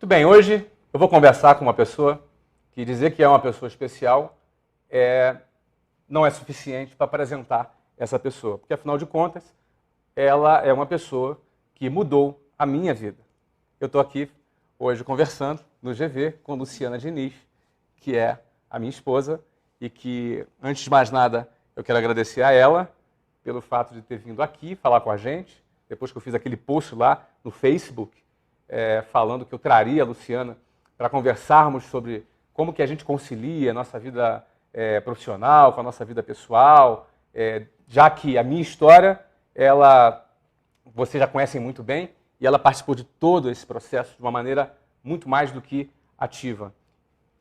Muito bem, hoje eu vou conversar com uma pessoa que dizer que é uma pessoa especial não é suficiente para apresentar essa pessoa, porque afinal de contas, ela é uma pessoa que mudou a minha vida. Eu estou aqui hoje conversando no GV com Luciana Diniz, que é a minha esposa e que, antes de mais nada, eu quero agradecer a ela pelo fato de ter vindo aqui falar com a gente, depois que eu fiz aquele post lá no Facebook, falando que eu traria a Luciana para conversarmos sobre como que a gente concilia a nossa vida profissional com a nossa vida pessoal, já que a minha história, vocês já conhecem muito bem, e ela participou de todo esse processo de uma maneira muito mais do que ativa.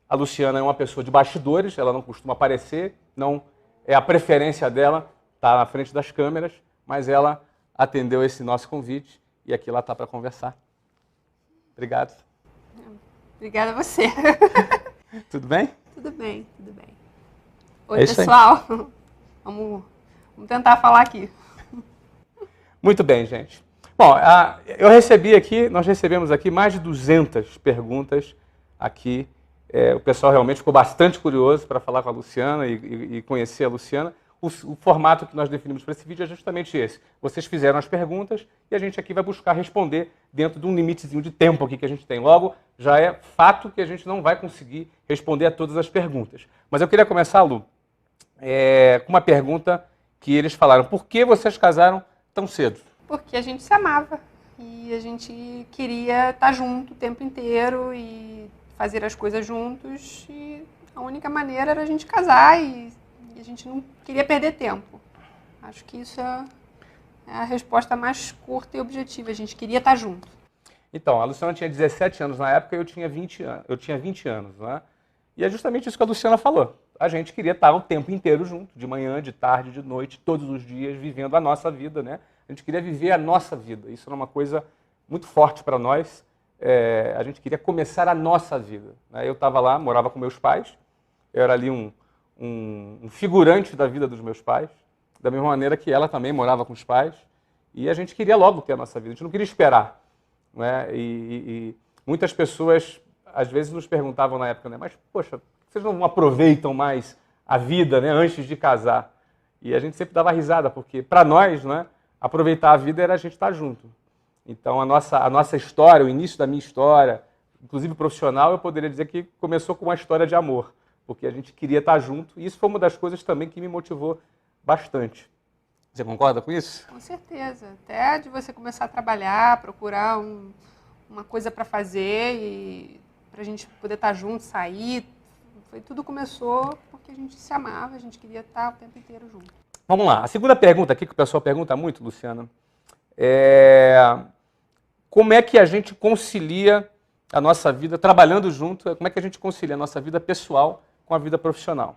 A Luciana é uma pessoa de bastidores, ela não costuma aparecer, não é a preferência dela estar na frente das câmeras, mas ela atendeu esse nosso convite e aqui ela está para conversar. Obrigado. Obrigada a você. Tudo bem? Tudo bem, tudo bem. Oi, pessoal. Vamos tentar falar aqui. Muito bem, gente. Bom, nós recebemos aqui mais de 200 perguntas aqui. O pessoal realmente ficou bastante curioso para falar com a Luciana e conhecer a Luciana. O formato que nós definimos para esse vídeo é justamente esse. Vocês fizeram as perguntas e a gente aqui vai buscar responder dentro de um limitezinho de tempo aqui que a gente tem. Logo, já é fato que a gente não vai conseguir responder a todas as perguntas. Mas eu queria começar, Lu, com uma pergunta que eles falaram. Por que vocês casaram tão cedo? Porque a gente se amava e a gente queria estar junto o tempo inteiro e fazer as coisas juntos. E a única maneira era a gente casar e a gente não queria perder tempo. Acho que isso é a resposta mais curta e objetiva. A gente queria estar junto. Então, a Luciana tinha 17 anos na época e eu tinha 20 anos. Né? E é justamente isso que a Luciana falou. A gente queria estar o tempo inteiro junto, de manhã, de tarde, de noite, todos os dias, vivendo a nossa vida. Né? A gente queria viver a nossa vida. Isso era uma coisa muito forte para nós. A gente queria começar a nossa vida. Né? Eu estava lá, morava com meus pais. Eu era ali um figurante da vida dos meus pais, da mesma maneira que ela também morava com os pais, e a gente queria logo ter a nossa vida, a gente não queria esperar. Né? E muitas pessoas, às vezes, nos perguntavam na época, né? Mas, poxa, vocês não aproveitam mais a vida, né, antes de casar? E a gente sempre dava risada, porque para nós, né, aproveitar a vida era a gente estar junto. Então, a nossa história, o início da minha história, inclusive profissional, eu poderia dizer que começou com uma história de amor, porque a gente queria estar junto, e isso foi uma das coisas também que me motivou bastante. Você concorda com isso? Com certeza. Até de você começar a trabalhar, procurar uma coisa para fazer e para a gente poder estar junto, sair. Tudo começou porque a gente se amava, a gente queria estar o tempo inteiro junto. Vamos lá. A segunda pergunta aqui, que o pessoal pergunta muito, Luciana, como é que a gente concilia a nossa vida, trabalhando junto, como é que a gente concilia a nossa vida pessoal com a vida profissional?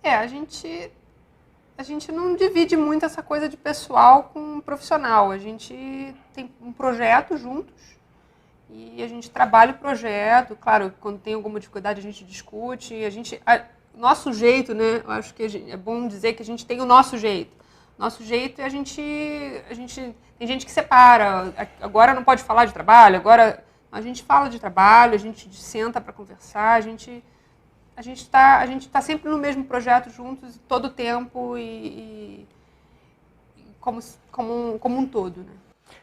A gente não divide muito essa coisa de pessoal com profissional. A gente tem um projeto juntos e a gente trabalha o projeto. Claro, quando tem alguma dificuldade a gente discute. Nosso jeito, né? Eu acho que é bom dizer que a gente tem o nosso jeito. Nosso jeito é a gente tem gente que separa. Agora não pode falar de trabalho, agora a gente fala de trabalho, a gente senta para conversar, a gente está sempre no mesmo projeto juntos todo o tempo e como um todo. Né?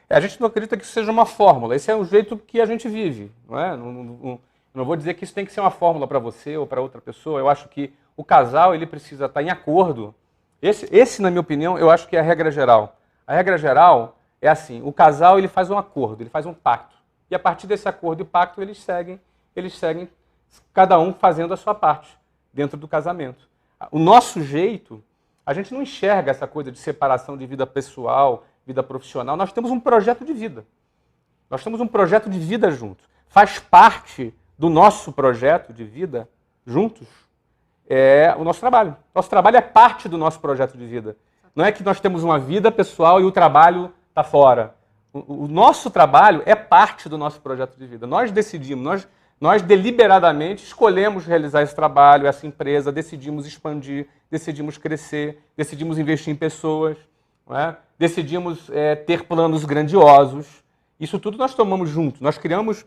A gente não acredita que isso seja uma fórmula, esse é o jeito que a gente vive. Não é? Não vou dizer que isso tem que ser uma fórmula para você ou para outra pessoa, eu acho que o casal ele precisa estar em acordo. Esse, na minha opinião, eu acho que é a regra geral. A regra geral é assim, o casal ele faz um acordo, ele faz um pacto. E a partir desse acordo e pacto, eles seguem cada um fazendo a sua parte dentro do casamento. O nosso jeito, a gente não enxerga essa coisa de separação de vida pessoal, vida profissional. Nós temos um projeto de vida. Nós temos um projeto de vida juntos. Faz parte do nosso projeto de vida juntos o nosso trabalho. Nosso trabalho é parte do nosso projeto de vida. Não é que nós temos uma vida pessoal e o trabalho está fora. O nosso trabalho é parte do nosso projeto de vida. Nós decidimos, nós deliberadamente escolhemos realizar esse trabalho, essa empresa, decidimos expandir, decidimos crescer, decidimos investir em pessoas, não é? Decidimos ter planos grandiosos. Isso tudo nós tomamos juntos, nós criamos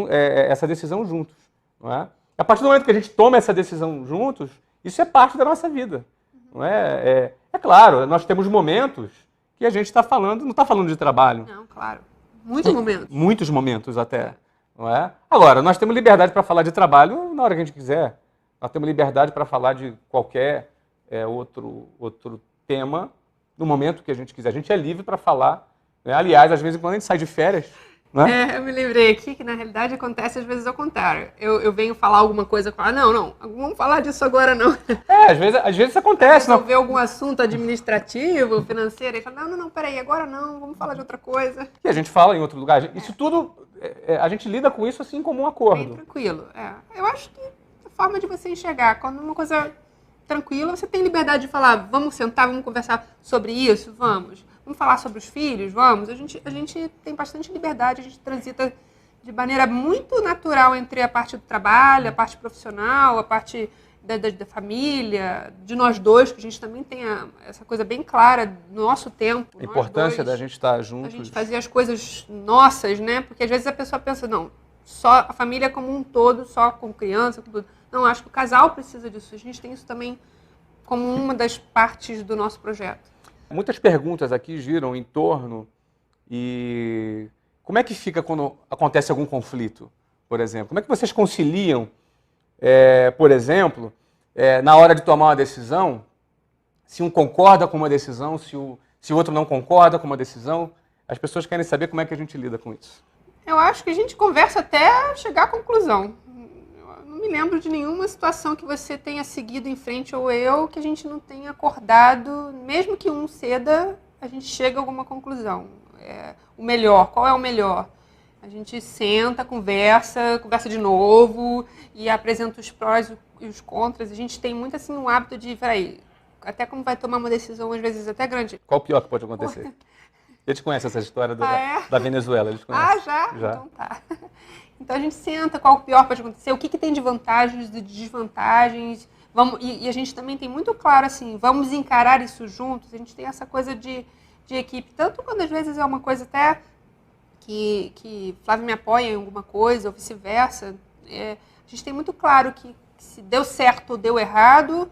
essa decisão juntos. Não é? A partir do momento que a gente toma essa decisão juntos, isso é parte da nossa vida. Não é? É claro, nós temos momentos que a gente está falando, não está falando de trabalho. Não, claro. Muitos momentos. Muitos momentos até. Não é? Agora, nós temos liberdade para falar de trabalho na hora que a gente quiser. Nós temos liberdade para falar de qualquer outro tema no momento que a gente quiser. A gente é livre para falar. Né? Aliás, às vezes, quando a gente sai de férias... Né? Eu me lembrei aqui que, na realidade, acontece às vezes ao contrário. Eu venho falar alguma coisa e falo, não, vamos falar disso agora não. Às vezes acontece. Resolver algum assunto administrativo, financeiro, e fala, não, peraí, agora não, vamos falar de outra coisa. E a gente fala em outro lugar. Isso tudo, a gente lida com isso assim como um acordo. Bem tranquilo. Eu acho que a forma de você enxergar, quando uma coisa tranquila, você tem liberdade de falar, vamos sentar, vamos conversar sobre isso, vamos falar sobre os filhos, vamos. A gente tem bastante liberdade, a gente transita de maneira muito natural entre a parte do trabalho, a parte profissional, a parte da família, de nós dois, que a gente também tem essa coisa bem clara do nosso tempo. A importância da gente estar juntos. A gente fazer as coisas nossas, né? Porque às vezes a pessoa pensa, não, só a família como um todo, só com criança, com tudo. Não, acho que o casal precisa disso. A gente tem isso também como uma das partes do nosso projeto. Muitas perguntas aqui giram em torno e como é que fica quando acontece algum conflito, por exemplo? Como é que vocês conciliam, por exemplo, na hora de tomar uma decisão, se um concorda com uma decisão, se o outro não concorda com uma decisão? As pessoas querem saber como é que a gente lida com isso. Eu acho que a gente conversa até chegar à conclusão. Eu não me lembro de nenhuma situação que você tenha seguido em frente ou eu que a gente não tenha acordado, mesmo que um ceda, a gente chega a alguma conclusão. O melhor, qual é o melhor? A gente senta, conversa de novo e apresenta os prós e os contras. A gente tem muito assim um hábito de, peraí, até como vai tomar uma decisão às vezes até grande. Qual o pior que pode acontecer? Eles conhecem essa história da Venezuela, eles conhecem. Já? Então tá. Então a gente senta, qual o pior pode acontecer, o que tem de vantagens, de desvantagens. E a gente também tem muito claro assim, vamos encarar isso juntos. A gente tem essa coisa de equipe, tanto quando às vezes é uma coisa até que Flávio me apoia em alguma coisa, ou vice-versa. A gente tem muito claro que se deu certo ou deu errado,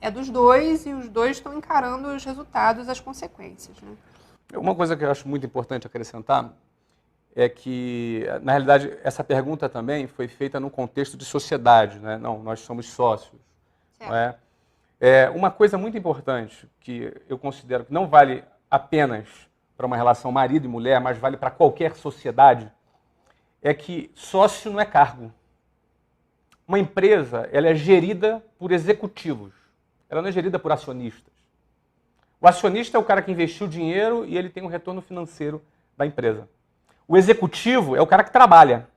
é dos dois, e os dois estão encarando os resultados, as consequências. Né? Uma coisa que eu acho muito importante acrescentar é que, na realidade, essa pergunta também foi feita num contexto de sociedade, né? Não, nós somos sócios. Não é? Uma coisa muito importante que eu considero que não vale apenas para uma relação marido e mulher, mas vale para qualquer sociedade, é que sócio não é cargo. Uma empresa, ela é gerida por executivos, ela não é gerida por acionistas. O acionista é o cara que investiu dinheiro e ele tem um retorno financeiro da empresa. O executivo é o cara que trabalha.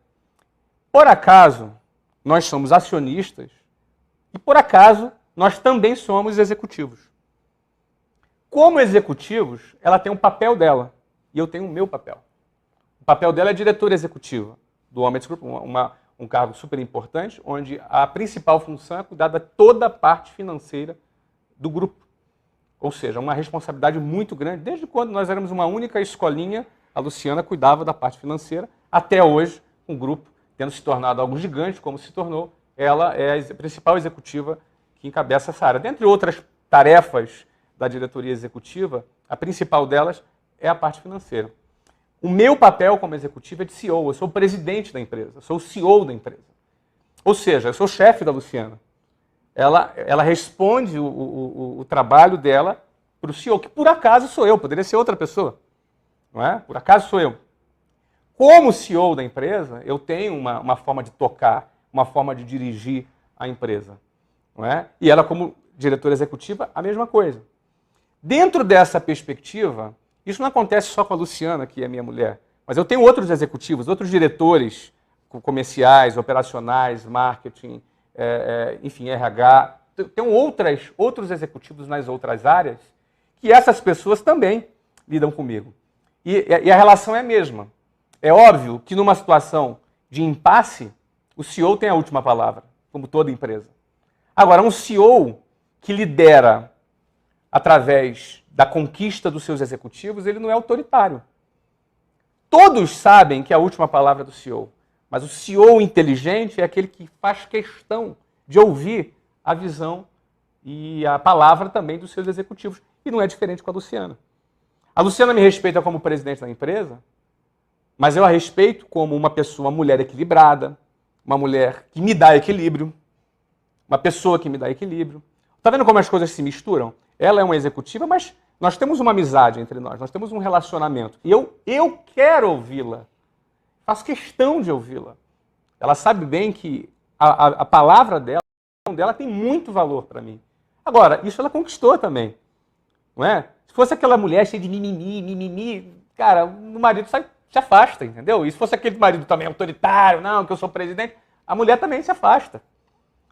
Por acaso, nós somos acionistas e, por acaso, nós também somos executivos. Como executivos, ela tem um papel dela e eu tenho o meu papel. O papel dela é diretora executiva do Omets Group, um cargo super importante, onde a principal função é cuidar de toda a parte financeira do grupo. Ou seja, uma responsabilidade muito grande. Desde quando nós éramos uma única escolinha, a Luciana cuidava da parte financeira, até hoje, um grupo tendo se tornado algo gigante, como se tornou, ela é a principal executiva que encabeça essa área. Dentre outras tarefas da diretoria executiva, a principal delas é a parte financeira. O meu papel como executivo é de CEO, eu sou o presidente da empresa, eu sou o CEO da empresa. Ou seja, eu sou o chefe da Luciana. Ela responde o trabalho dela para o CEO, que por acaso sou eu, poderia ser outra pessoa. Não é? Por acaso sou eu. Como CEO da empresa, eu tenho uma forma de tocar, uma forma de dirigir a empresa. Não é? E ela, como diretora executiva, a mesma coisa. Dentro dessa perspectiva, isso não acontece só com a Luciana, que é minha mulher, mas eu tenho outros executivos, outros diretores comerciais, operacionais, marketing, enfim, RH. Tem outros executivos nas outras áreas que essas pessoas também lidam comigo. E a relação é a mesma. É óbvio que numa situação de impasse, o CEO tem a última palavra, como toda empresa. Agora, um CEO que lidera através da conquista dos seus executivos, ele não é autoritário. Todos sabem que a última palavra é do CEO, mas o CEO inteligente é aquele que faz questão de ouvir a visão e a palavra também dos seus executivos. E não é diferente com a Luciana. A Luciana me respeita como presidente da empresa, mas eu a respeito como uma pessoa, uma mulher equilibrada, uma mulher que me dá equilíbrio, uma pessoa que me dá equilíbrio. Tá vendo como as coisas se misturam? Ela é uma executiva, mas nós temos uma amizade entre nós temos um relacionamento. E eu quero ouvi-la. Faço questão de ouvi-la. Ela sabe bem que a palavra dela, a dela tem muito valor para mim. Agora, isso ela conquistou também. Não é? Se fosse aquela mulher cheia de mimimi, cara, o marido se afasta, entendeu? E se fosse aquele marido também autoritário, não, que eu sou presidente, a mulher também se afasta.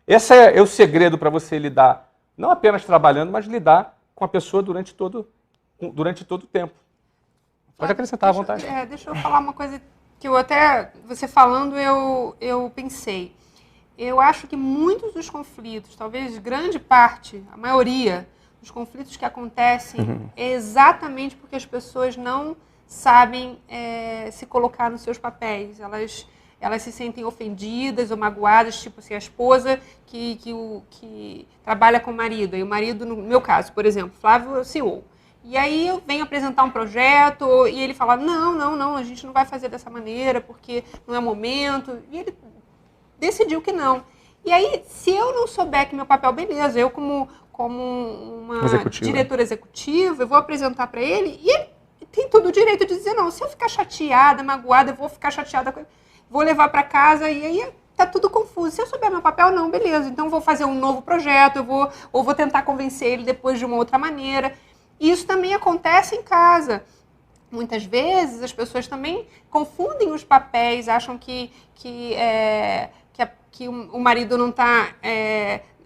Esse é o segredo para você lidar, não apenas trabalhando, mas lidar com a pessoa durante todo o tempo. Pode acrescentar à vontade. Deixa eu falar uma coisa que eu até, você falando, eu pensei. Eu acho que muitos dos conflitos, talvez grande parte, a maioria dos conflitos que acontecem é exatamente porque as pessoas não sabem se colocar nos seus papéis. Elas se sentem ofendidas ou magoadas, tipo assim, a esposa que trabalha com o marido. E o marido, no meu caso, por exemplo, Flávio é o CEO. E aí eu venho apresentar um projeto e ele fala, não, a gente não vai fazer dessa maneira porque não é o momento. E ele decidiu que não. E aí, se eu não souber que meu papel, beleza, eu como uma diretora executiva, eu vou apresentar para ele e ele tem todo o direito de dizer não. Se eu ficar chateada, magoada, eu vou ficar chateada, vou levar para casa e aí tá tudo confuso. Se eu souber meu papel, não, beleza. Então eu vou fazer um novo projeto, ou vou tentar convencer ele depois de uma outra maneira. E isso também acontece em casa. Muitas vezes as pessoas também confundem os papéis, acham que o marido não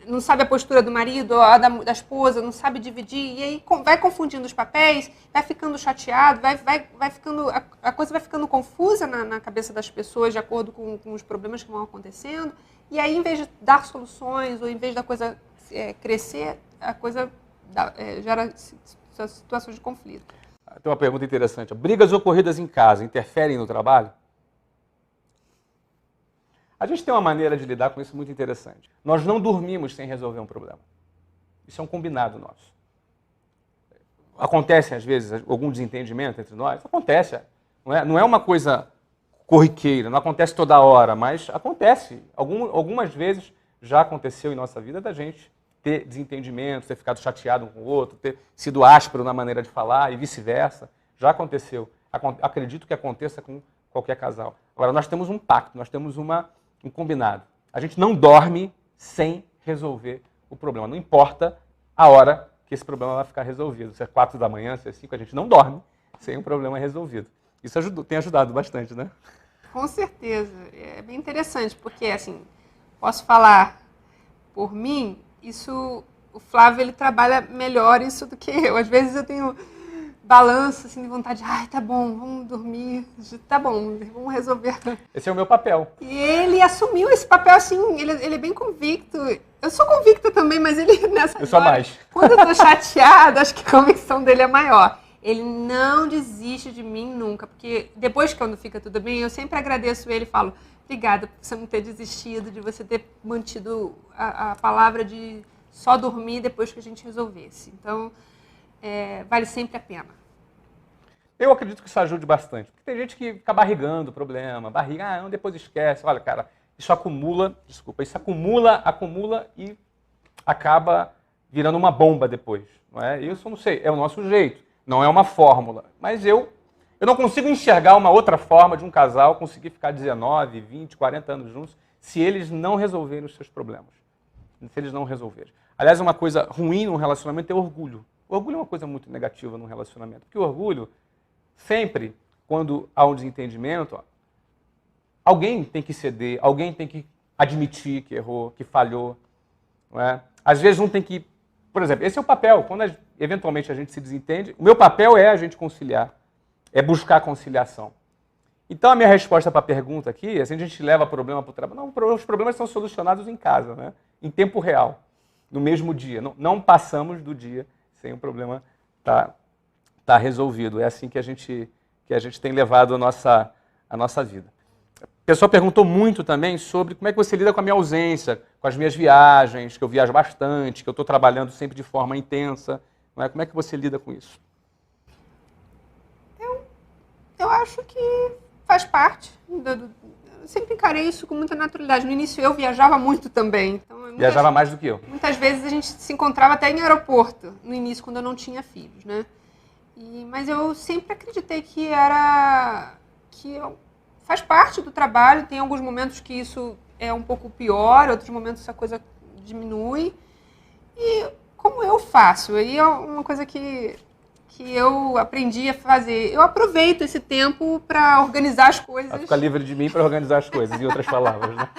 não sabe a postura do marido, ou a da esposa, não sabe dividir, e aí vai confundindo os papéis, vai ficando chateado, vai ficando, a coisa vai ficando confusa na cabeça das pessoas de acordo com os problemas que vão acontecendo, e aí em vez de dar soluções, ou em vez da coisa crescer, a coisa gera situações de conflito. Tem uma pergunta interessante. Brigas ocorridas em casa interferem no trabalho? A gente tem uma maneira de lidar com isso muito interessante. Nós não dormimos sem resolver um problema. Isso é um combinado nosso. Acontece, às vezes, algum desentendimento entre nós? Acontece. Não é uma coisa corriqueira, não acontece toda hora, mas acontece. Algumas vezes já aconteceu em nossa vida da gente ter desentendimento, ter ficado chateado um com o outro, ter sido áspero na maneira de falar e vice-versa. Já aconteceu. Acredito que aconteça com qualquer casal. Agora, nós temos um pacto, nós temos um combinado. A gente não dorme sem resolver o problema. Não importa a hora que esse problema vai ficar resolvido. Se é 4 da manhã, se é 5, a gente não dorme sem um problema resolvido. Isso tem ajudado bastante, né? Com certeza. É bem interessante, porque, assim, posso falar por mim, o Flávio, ele trabalha melhor isso do que eu. Às vezes eu tenho balanço, assim, de vontade, tá bom, vamos dormir, tá bom, vamos resolver. Esse é o meu papel. E ele assumiu esse papel, assim, ele é bem convicto. Eu sou convicta também, mas ele nessa Eu sou mais. Quando eu tô chateada, acho que a convicção dele é maior. Ele não desiste de mim nunca, porque depois que quando fica tudo bem, eu sempre agradeço ele e falo, obrigada por você não ter desistido, de você ter mantido a palavra de só dormir depois que a gente resolvesse. Então, vale sempre a pena. Eu acredito que isso ajude bastante. Porque tem gente que fica barrigando o problema, depois esquece. Olha, cara, isso acumula e acaba virando uma bomba depois. Não é? Isso eu não sei, é o nosso jeito, não é uma fórmula. Mas eu não consigo enxergar uma outra forma de um casal conseguir ficar 19, 20, 40 anos juntos se eles não resolverem os seus problemas. Se eles não resolverem. Aliás, uma coisa ruim num relacionamento é orgulho. O orgulho é uma coisa muito negativa num relacionamento. Porque o orgulho, sempre, quando há um desentendimento, alguém tem que ceder, alguém tem que admitir que errou, que falhou. Não é? Às vezes um tem que... Por exemplo, esse é o papel. Quando eventualmente a gente se desentende, o meu papel é a gente conciliar, é buscar a conciliação. Então a minha resposta para a pergunta aqui é se a gente leva problema para o trabalho. Não, os problemas são solucionados em casa, né? Em tempo real, no mesmo dia. Não passamos do dia sem o problema tá resolvido. É assim que a gente que a gente tem levado a nossa vida. O pessoal perguntou muito também sobre como é que você lida com a minha ausência, com as minhas viagens, que eu viajo bastante, que eu estou trabalhando sempre de forma intensa. Não é? Como é que você lida com isso? Eu acho que faz parte. Eu sempre encarei isso com muita naturalidade. No início eu viajava muito também. Então, viajava mais do que eu. Muitas vezes a gente se encontrava até em aeroporto, no início, quando eu não tinha filhos, né? Mas eu sempre acreditei que faz parte do trabalho. Tem alguns momentos que isso é um pouco pior, outros momentos essa coisa diminui. E como eu faço? Aí é uma coisa que eu aprendi a fazer. Eu aproveito esse tempo para organizar as coisas. Fica livre de mim para organizar as coisas, em outras palavras, né?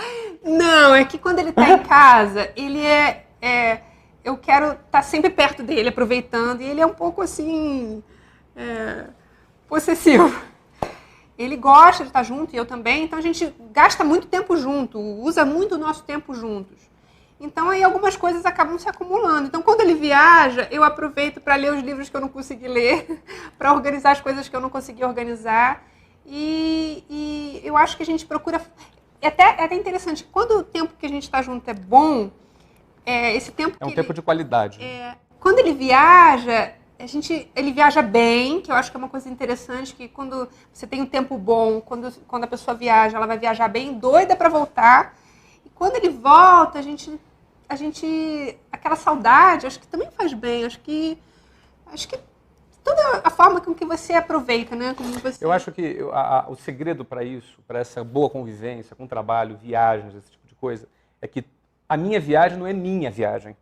Não, é que quando ele está em casa, ele eu quero estar sempre perto dele, aproveitando, e ele é um pouco assim, possessivo. Ele gosta de estar junto, e eu também, então a gente gasta muito tempo junto, usa muito o nosso tempo juntos. Então, aí algumas coisas acabam se acumulando. Então, quando ele viaja, eu aproveito para ler os livros que eu não consegui ler, para organizar as coisas que eu não consegui organizar. E eu acho que a gente procura... É até interessante, quando o tempo que a gente está junto é bom, esse tempo é um tempo de qualidade. Quando ele viaja, ele viaja bem, que eu acho que é uma coisa interessante, que quando você tem um tempo bom, quando a pessoa viaja, ela vai viajar bem, doida para voltar. E quando ele volta, a gente aquela saudade, acho que também faz bem. Acho que toda a forma com que você aproveita, né? Como você... Eu acho que o segredo para isso, para essa boa convivência com trabalho, viagens, esse tipo de coisa, é que a minha viagem não é minha viagem,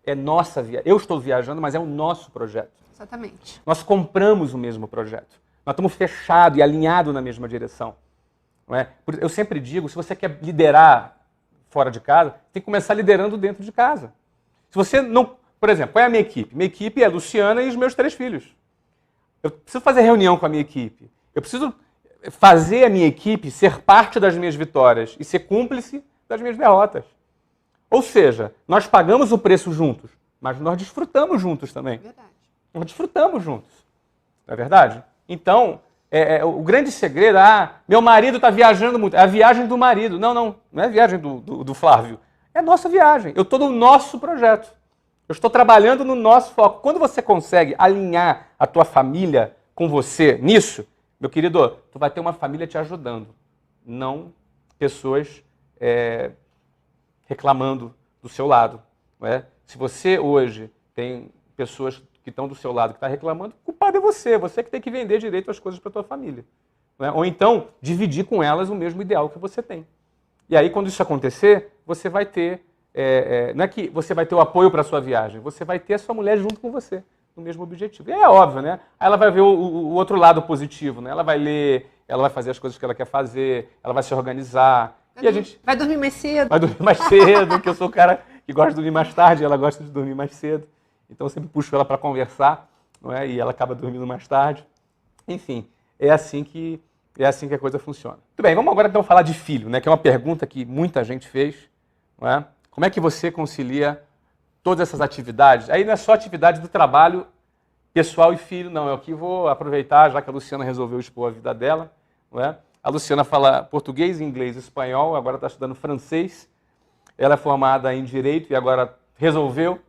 é nossa viagem. Eu estou viajando, mas é o nosso projeto. Exatamente. Nós compramos o mesmo projeto. Nós estamos fechados e alinhados na mesma direção. Não é? Eu sempre digo, se você quer liderar fora de casa, tem que começar liderando dentro de casa. Se você não... Por exemplo, qual é a minha equipe? Minha equipe é a Luciana e os meus 3 filhos. Eu preciso fazer reunião com a minha equipe. Eu preciso fazer a minha equipe ser parte das minhas vitórias e ser cúmplice das minhas derrotas. Ou seja, nós pagamos o preço juntos, mas nós desfrutamos juntos também. Verdade. Nós desfrutamos juntos. Não é verdade? Então, o grande segredo, meu marido está viajando muito. É a viagem do marido. Não é a viagem do Flávio. É a nossa viagem. Eu estou no nosso projeto. Eu estou trabalhando no nosso foco. Quando você consegue alinhar a tua família com você nisso, meu querido, tu vai ter uma família te ajudando. Não pessoas reclamando do seu lado. Não é? Se você hoje tem pessoas que estão do seu lado que estão reclamando, o culpado é você. Você que tem que vender direito as coisas para a tua família. Não é? Ou então, dividir com elas o mesmo ideal que você tem. E aí, quando isso acontecer, você vai ter... não é que você vai ter o apoio para a sua viagem, você vai ter a sua mulher junto com você, no mesmo objetivo. E é óbvio, né? Aí ela vai ver o outro lado positivo, né? Ela vai ler, ela vai fazer as coisas que ela quer fazer, ela vai se organizar. E a gente... Vai dormir mais cedo. Vai dormir mais cedo, que eu sou o cara que gosta de dormir mais tarde, ela gosta de dormir mais cedo. Então eu sempre puxo ela para conversar, não é? E ela acaba dormindo mais tarde. Enfim, é assim que a coisa funciona. Muito bem, vamos agora então falar de filho, né? Que é uma pergunta que muita gente fez, não é? Como é que você concilia todas essas atividades? Aí não é só atividade do trabalho pessoal e filho, não. Eu aqui vou aproveitar, já que a Luciana resolveu expor a vida dela. Não é? A Luciana fala português, inglês e espanhol, agora está estudando francês. Ela é formada em Direito e agora resolveu,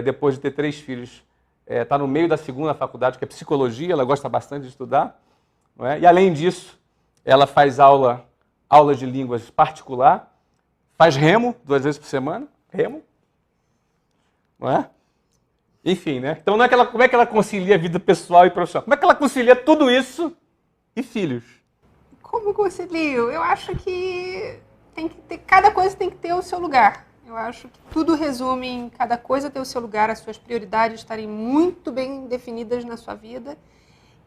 depois de ter 3 filhos, está no meio da segunda faculdade, que é Psicologia, ela gosta bastante de estudar. Não é? E além disso, ela faz aula de línguas particular, faz remo 2 vezes por semana, remo, não é? Enfim, né? Então como é que ela concilia a vida pessoal e profissional? Como é que ela concilia tudo isso e filhos? Como concilio? Eu acho que cada coisa tem que ter o seu lugar. Eu acho que tudo resume em cada coisa ter o seu lugar, as suas prioridades estarem muito bem definidas na sua vida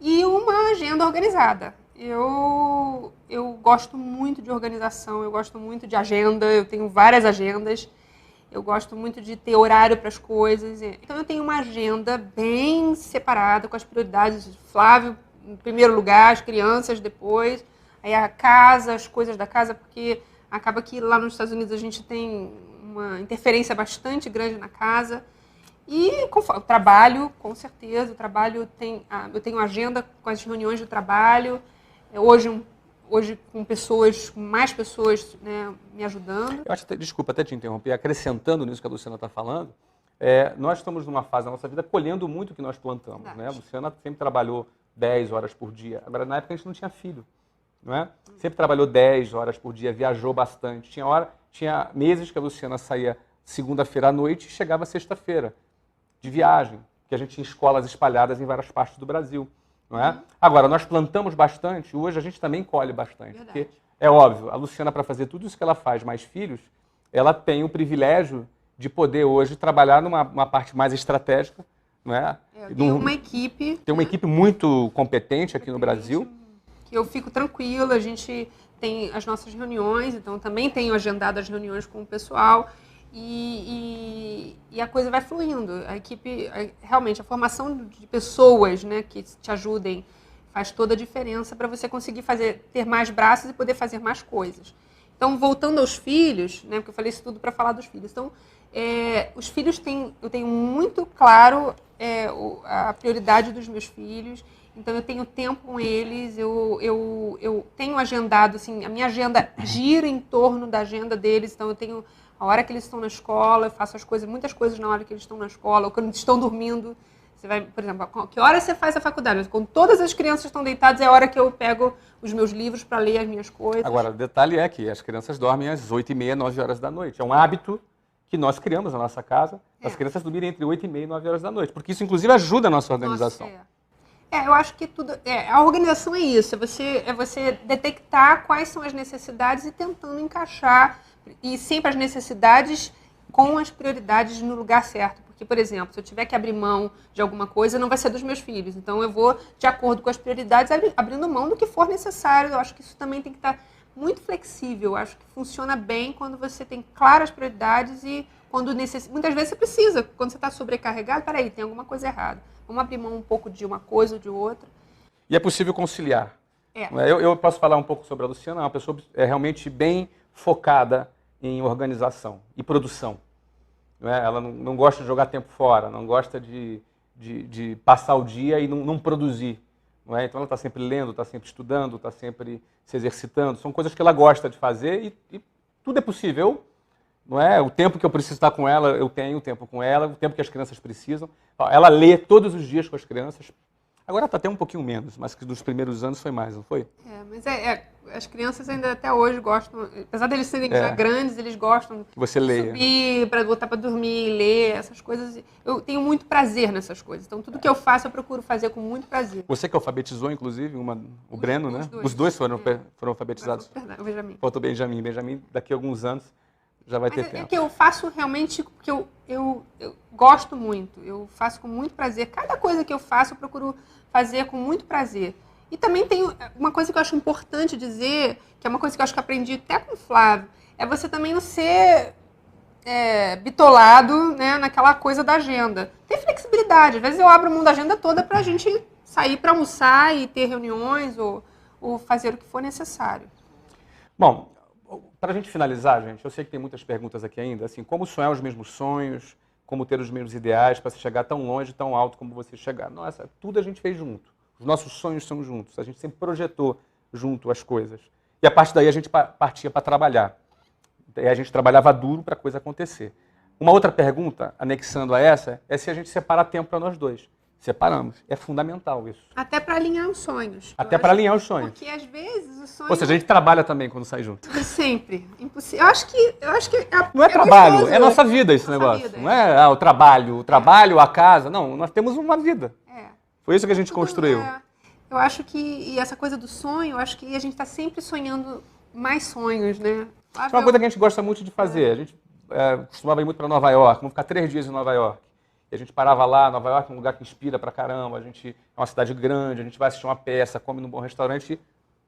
e uma agenda organizada. Eu gosto muito de organização, eu gosto muito de agenda, eu tenho várias agendas, eu gosto muito de ter horário para as coisas. Então eu tenho uma agenda bem separada com as prioridades. Flávio, em primeiro lugar, as crianças depois, aí a casa, as coisas da casa, porque acaba que lá nos Estados Unidos a gente tem uma interferência bastante grande na casa. E o trabalho, com certeza, eu tenho agenda com as reuniões de trabalho, hoje com mais pessoas, né, me ajudando. Eu acho, desculpa até te interromper, acrescentando nisso que a Luciana está falando, nós estamos numa fase da nossa vida colhendo muito o que nós plantamos. Né? A Luciana sempre trabalhou 10 horas por dia, agora na época a gente não tinha filho. Não é? Sempre trabalhou 10 horas por dia, viajou bastante. Tinha meses que a Luciana saía segunda-feira à noite e chegava sexta-feira de viagem, que a gente tinha escolas espalhadas em várias partes do Brasil. Não é? Agora, nós plantamos bastante, hoje a gente também colhe bastante. Porque, é óbvio, a Luciana, para fazer tudo isso que ela faz, mais filhos, ela tem o privilégio de poder hoje trabalhar numa parte mais estratégica. Não é? Tem uma equipe. Tem uma equipe muito competente aqui no Brasil. Eu fico tranquila, a gente tem as nossas reuniões, então também tenho agendado as reuniões com o pessoal e a coisa vai fluindo. A equipe, realmente, a formação de pessoas, né, que te ajudem faz toda a diferença para você conseguir ter mais braços e poder fazer mais coisas. Então, voltando aos filhos, né, porque eu falei isso tudo para falar dos filhos. Então, os filhos eu tenho muito claro a prioridade dos meus filhos. Então, eu tenho tempo com eles, eu tenho agendado, assim, a minha agenda gira em torno da agenda deles. Então, eu tenho a hora que eles estão na escola, eu faço muitas coisas na hora que eles estão na escola, ou quando eles estão dormindo. Você vai, por exemplo, que hora você faz a faculdade? Quando todas as crianças estão deitadas, é a hora que eu pego os meus livros para ler as minhas coisas. Agora, o detalhe é que as crianças dormem às 8h30, 9 horas da noite. É um hábito que nós criamos na nossa casa, as crianças dormirem entre 8h30 e 9 horas da noite, porque isso, inclusive, ajuda a nossa organização. Eu acho que a organização é isso, é você detectar quais são as necessidades e tentando encaixar, e sempre as necessidades com as prioridades no lugar certo. Porque, por exemplo, se eu tiver que abrir mão de alguma coisa, não vai ser dos meus filhos. Então, eu vou, de acordo com as prioridades, abrindo mão do que for necessário. Eu acho que isso também tem que estar muito flexível. Eu acho que funciona bem quando você tem claras prioridades e quando muitas vezes você precisa. Quando você está sobrecarregado, peraí, tem alguma coisa errada. Vamos abrir mão um pouco de uma coisa ou de outra. E é possível conciliar. Eu posso falar um pouco sobre a Luciana, é uma pessoa realmente bem focada em organização e produção. Ela não gosta de jogar tempo fora, não gosta de passar o dia e não produzir. Então ela está sempre lendo, está sempre estudando, está sempre se exercitando. São coisas que ela gosta de fazer e tudo é possível. O tempo que eu preciso estar com ela, eu tenho tempo com ela, o tempo que as crianças precisam. Ela lê todos os dias com as crianças. Agora está até um pouquinho menos, mas que nos primeiros anos foi mais, não foi? Mas as crianças ainda até hoje gostam, apesar deles serem já grandes, eles gostam de subir, para botar para dormir, ler, essas coisas. Eu tenho muito prazer nessas coisas. Então, tudo que eu faço, eu procuro fazer com muito prazer. Você que alfabetizou, inclusive, o Breno, né? Os dois foram alfabetizados. O Benjamin. Faltou o Benjamin. Benjamin, daqui a alguns anos, já vai ter tempo. É que eu faço realmente porque eu gosto muito. Eu faço com muito prazer. Cada coisa que eu faço, eu procuro fazer com muito prazer. E também tem uma coisa que eu acho importante dizer, que é uma coisa que eu acho que aprendi até com o Flávio, é você também não ser bitolado, né, naquela coisa da agenda. Ter flexibilidade. Às vezes eu abro mão da agenda toda para a gente sair para almoçar e ter reuniões ou fazer o que for necessário. Bom, para a gente finalizar, gente, eu sei que tem muitas perguntas aqui ainda, assim, como sonhar os mesmos sonhos, como ter os mesmos ideais para se chegar tão longe, tão alto como você chegar. Nossa, tudo a gente fez junto. Os nossos sonhos são juntos. A gente sempre projetou junto as coisas. E a partir daí a gente partia para trabalhar. E a gente trabalhava duro para a coisa acontecer. Uma outra pergunta, anexando a essa, é se a gente separa tempo para nós dois. Separamos. É fundamental isso. Até para alinhar os sonhos. Até para alinhar os sonhos. Porque às vezes os sonhos... Ou seja, a gente trabalha também quando sai junto. Sempre. Impossível. Eu acho que não é trabalho, gostoso. É nossa vida esse negócio. Vida, não é o trabalho, a casa. Não, nós temos uma vida. Foi isso que a gente construiu. Eu acho que, e essa coisa do sonho, eu acho que a gente está sempre sonhando mais sonhos, né? É uma coisa que a gente gosta muito de fazer. A gente costumava ir muito para Nova York, vamos ficar 3 dias em Nova York. E a gente parava lá, Nova York é um lugar que inspira pra caramba, é uma cidade grande, a gente vai assistir uma peça, come num bom restaurante,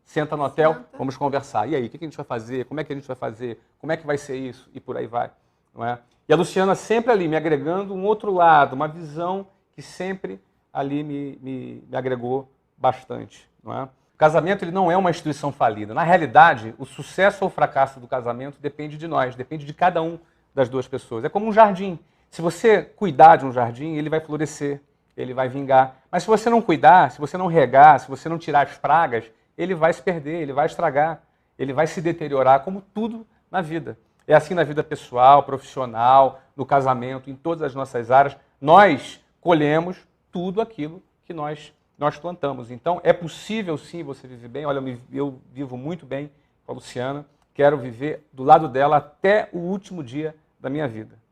senta no hotel, vamos conversar. E aí, o que a gente vai fazer? Como é que a gente vai fazer? Como é que vai ser isso? E por aí vai. Não é? E a Luciana sempre ali, me agregando um outro lado, uma visão que sempre ali me agregou bastante. Não é? O casamento ele não é uma instituição falida. Na realidade, o sucesso ou o fracasso do casamento depende de nós, depende de cada um das duas pessoas. É como um jardim. Se você cuidar de um jardim, ele vai florescer, ele vai vingar. Mas se você não cuidar, se você não regar, se você não tirar as pragas, ele vai se perder, ele vai estragar, ele vai se deteriorar, como tudo na vida. É assim na vida pessoal, profissional, no casamento, em todas as nossas áreas. Nós colhemos tudo aquilo que nós plantamos. Então, é possível sim você viver bem. Olha, eu vivo muito bem com a Luciana, quero viver do lado dela até o último dia da minha vida.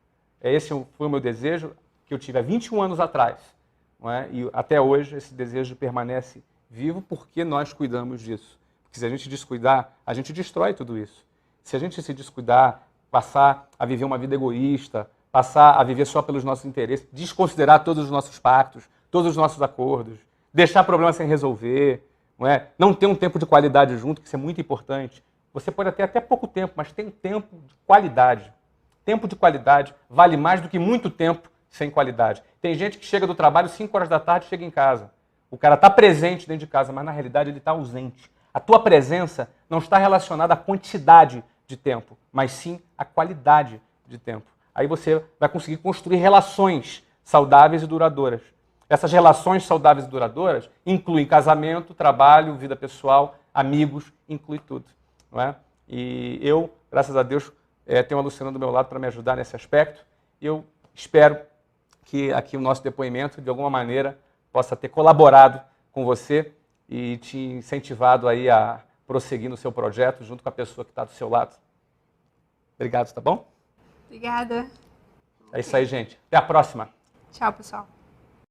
Esse foi o meu desejo que eu tive há 21 anos atrás. Não é? E até hoje esse desejo permanece vivo porque nós cuidamos disso. Porque se a gente descuidar, a gente destrói tudo isso. Se a gente se descuidar, passar a viver uma vida egoísta, passar a viver só pelos nossos interesses, desconsiderar todos os nossos pactos, todos os nossos acordos, deixar problemas sem resolver, não ter um tempo de qualidade junto, que isso é muito importante. Você pode ter até pouco tempo, mas tem tempo de qualidade. Tempo de qualidade vale mais do que muito tempo sem qualidade. Tem gente que chega do trabalho 5 horas da tarde e chega em casa. O cara está presente dentro de casa, mas na realidade ele está ausente. A tua presença não está relacionada à quantidade de tempo, mas sim à qualidade de tempo. Aí você vai conseguir construir relações saudáveis e duradouras. Essas relações saudáveis e duradouras incluem casamento, trabalho, vida pessoal, amigos, inclui tudo. Não é? E eu, graças a Deus, tenho a Luciana do meu lado para me ajudar nesse aspecto. Eu espero que aqui o nosso depoimento, de alguma maneira, possa ter colaborado com você e te incentivado aí a prosseguir no seu projeto junto com a pessoa que está do seu lado. Obrigado, tá bom? Obrigada. É isso aí, gente. Até a próxima. Tchau, pessoal.